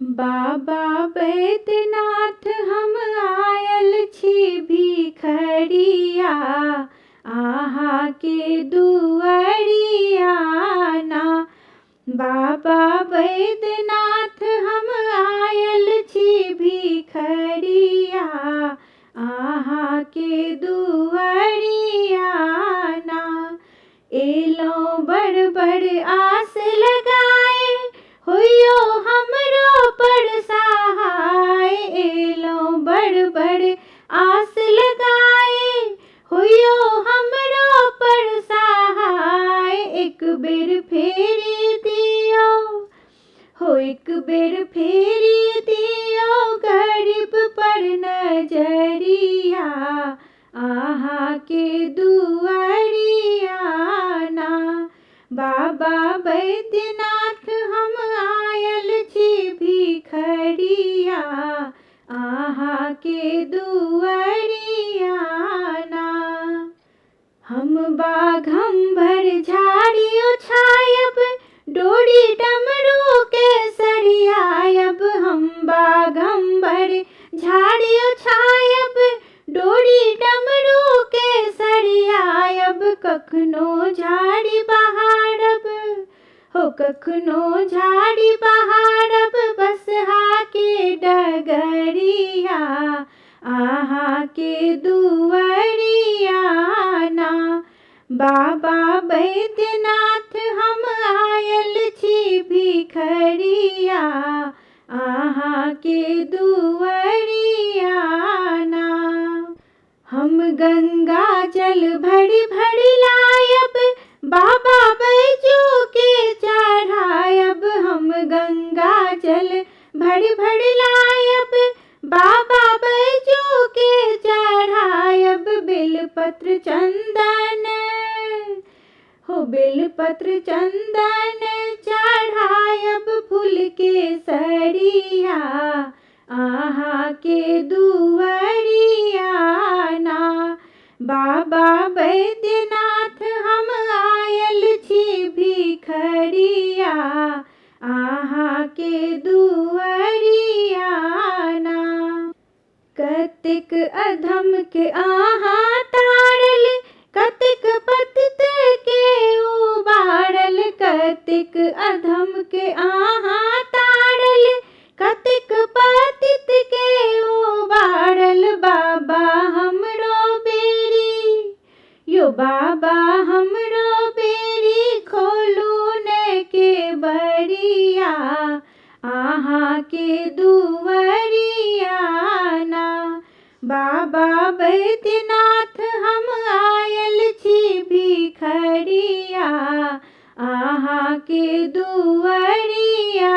बाबा बैद्यनाथ हम आयल छी भिखरिया, आहा के दुआरिया ना। बाबा बैद्यनाथ हम आयल छी भिखरिया, आहा के दुआरिया ना। एलो बड़ बड़ आस लगाए, होइयो हमरो पर सहाय। एलो बड़ बड़ आस लगाए, होइयो हमरो पर सहाय। एक बेर फेरी दियो हो, एक बेर फेरी दियो गरीब पर नजरिया, आहा के दुआरिया ना। बाबा बैद्यनाथ हम आयल छी भिखरिया, आहा के दुआरिया ना। हम बाघम्बर झाड़ियो छायब, डोरी डमरू के सरियायब। हम बाघम्बर झाड़ियो छायब, डोरी डमरू के सरियायब। कखनो झाड़ी बहारब हो, कखनो झाड़ी बहारब, बसहा के डगरिया, आहा के दुआरिया ना। बाबा बैद्यनाथ हम आयल छी भिखरिया, आहा के दुआरिया ना। हम गंगा जल भरी भरी लायब, बाबा बैजू के चढ़ायब। हम गंगा जल भरी भरी लायब, बाबा बैजू के चढ़ायब। बेलपत्र चंदन हो, बेलपत्र चंदन चढ़ायब, फूल के सरिया, आहा के दुआरिया ना। बाबा बैद्यनाथ हम आयल छी भिखरिया, आहा के दुआरिया ना। कतेक अधम के आहा तारल, कतेक पतित के उबारल। कतेक अधम के आहा तारल, कतेक पतित के उबारल। बाबा हमरो बेरी यो, बाबा हमरो बेरी खोलू ने के बरिया, आहा के दुआरिया ना। बाबा बैद्यनाथ हम आयल छी भिखरिया, आहा के दुआरिया